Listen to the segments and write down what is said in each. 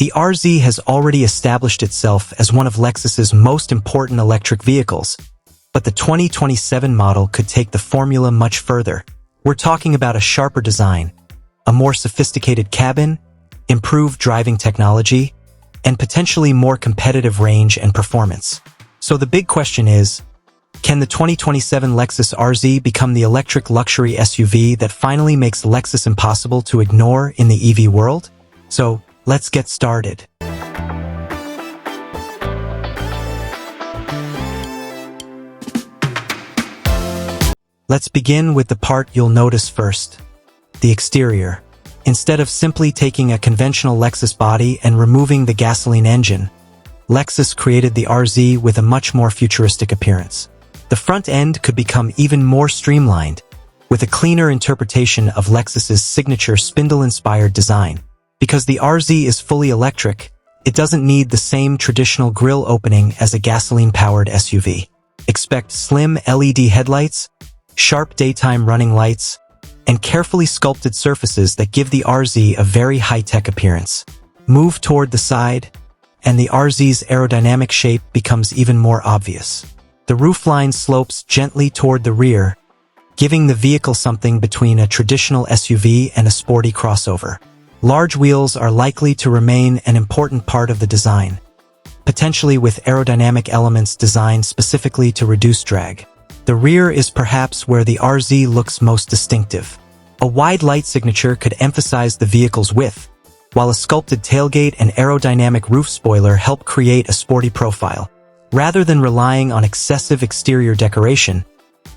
The RZ has already established itself as one of Lexus's most important electric vehicles, but the 2027 model could take the formula much further. We're talking about a sharper design, a more sophisticated cabin, improved driving technology, and potentially more competitive range and performance. So the big question is, can the 2027 Lexus RZ become the electric luxury SUV that finally makes Lexus impossible to ignore in the EV world? So, let's get started. Let's begin with the part you'll notice first, the exterior. Instead of simply taking a conventional Lexus body and removing the gasoline engine, Lexus created the RZ with a much more futuristic appearance. The front end could become even more streamlined, with a cleaner interpretation of Lexus's signature spindle-inspired design. Because the RZ is fully electric, it doesn't need the same traditional grille opening as a gasoline-powered SUV. Expect slim LED headlights, sharp daytime running lights, and carefully sculpted surfaces that give the RZ a very high-tech appearance. Move toward the side, and the RZ's aerodynamic shape becomes even more obvious. The roofline slopes gently toward the rear, giving the vehicle something between a traditional SUV and a sporty crossover. Large wheels are likely to remain an important part of the design, potentially with aerodynamic elements designed specifically to reduce drag. The rear is perhaps where the RZ looks most distinctive. A wide light signature could emphasize the vehicle's width, while a sculpted tailgate and aerodynamic roof spoiler help create a sporty profile. Rather than relying on excessive exterior decoration,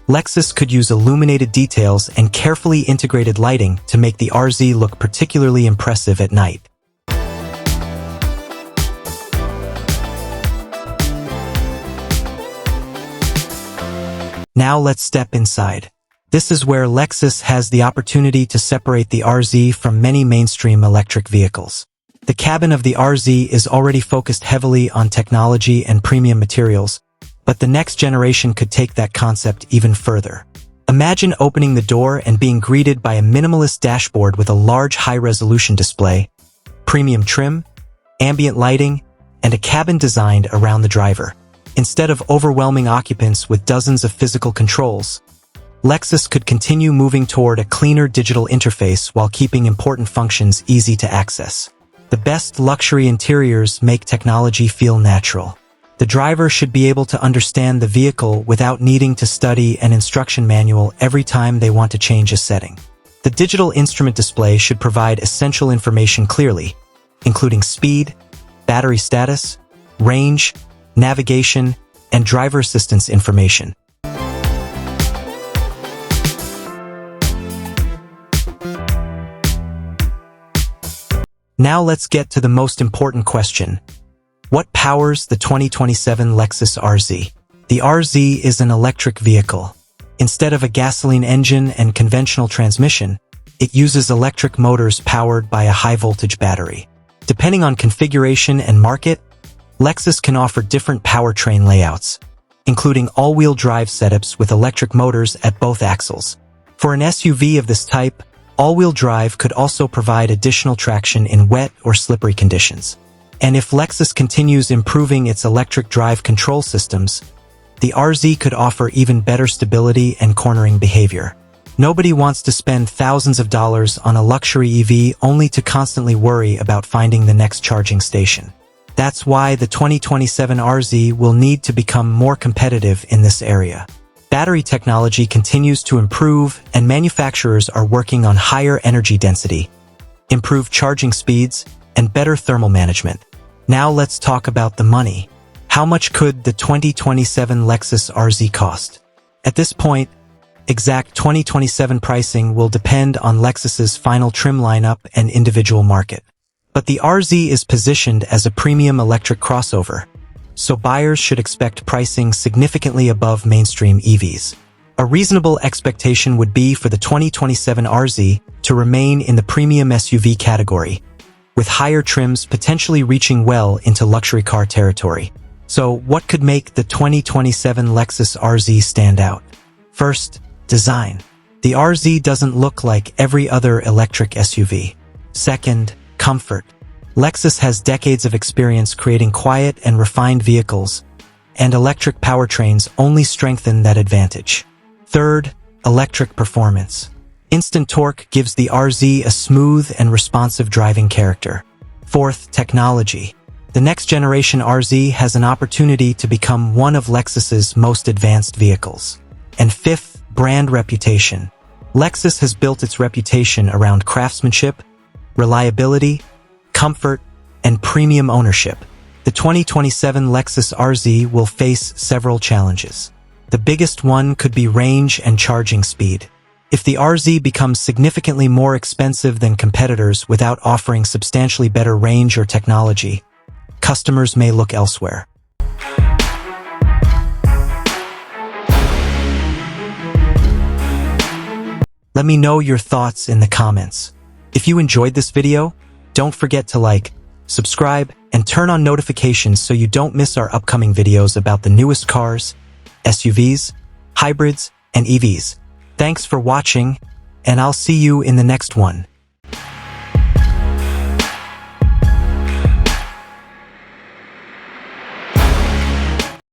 Lexus could use illuminated details and carefully integrated lighting to make the RZ look particularly impressive at night. Now let's step inside. This is where Lexus has the opportunity to separate the RZ from many mainstream electric vehicles. The cabin of the RZ is already focused heavily on technology and premium materials, but the next generation could take that concept even further. Imagine opening the door and being greeted by a minimalist dashboard with a large high-resolution display, premium trim, ambient lighting, and a cabin designed around the driver. Instead of overwhelming occupants with dozens of physical controls, Lexus could continue moving toward a cleaner digital interface while keeping important functions easy to access. The best luxury interiors make technology feel natural. The driver should be able to understand the vehicle without needing to study an instruction manual every time they want to change a setting. The digital instrument display should provide essential information clearly, including speed, battery status, range, navigation, and driver assistance information. Now let's get to the most important question. What powers the 2027 Lexus RZ? The RZ is an electric vehicle. Instead of a gasoline engine and conventional transmission, it uses electric motors powered by a high-voltage battery. Depending on configuration and market, Lexus can offer different powertrain layouts, including all-wheel drive setups with electric motors at both axles. For an SUV of this type, all-wheel drive could also provide additional traction in wet or slippery conditions. And if Lexus continues improving its electric drive control systems, the RZ could offer even better stability and cornering behavior. Nobody wants to spend thousands of dollars on a luxury EV only to constantly worry about finding the next charging station. That's why the 2027 RZ will need to become more competitive in this area. Battery technology continues to improve, and manufacturers are working on higher energy density, improved charging speeds, and better thermal management. Now let's talk about the money. How much could the 2027 Lexus RZ cost? At this point, exact 2027 pricing will depend on Lexus's final trim lineup and individual market. But the RZ is positioned as a premium electric crossover, so buyers should expect pricing significantly above mainstream EVs. A reasonable expectation would be for the 2027 RZ to remain in the premium SUV category, with higher trims potentially reaching well into luxury car territory. So what could make the 2027 Lexus RZ stand out? First, design. The RZ doesn't look like every other electric SUV. Second, comfort. Lexus has decades of experience creating quiet and refined vehicles, and electric powertrains only strengthen that advantage. Third, electric performance. Instant torque gives the RZ a smooth and responsive driving character. Fourth, technology. The next generation RZ has an opportunity to become one of Lexus's most advanced vehicles. And fifth, brand reputation. Lexus has built its reputation around craftsmanship, reliability, comfort, and premium ownership. The 2027 Lexus RZ will face several challenges. The biggest one could be range and charging speed. If the RZ becomes significantly more expensive than competitors without offering substantially better range or technology, customers may look elsewhere. Let me know your thoughts in the comments. If you enjoyed this video, don't forget to like, subscribe, and turn on notifications so you don't miss our upcoming videos about the newest cars, SUVs, hybrids, and EVs. Thanks for watching, and I'll see you in the next one.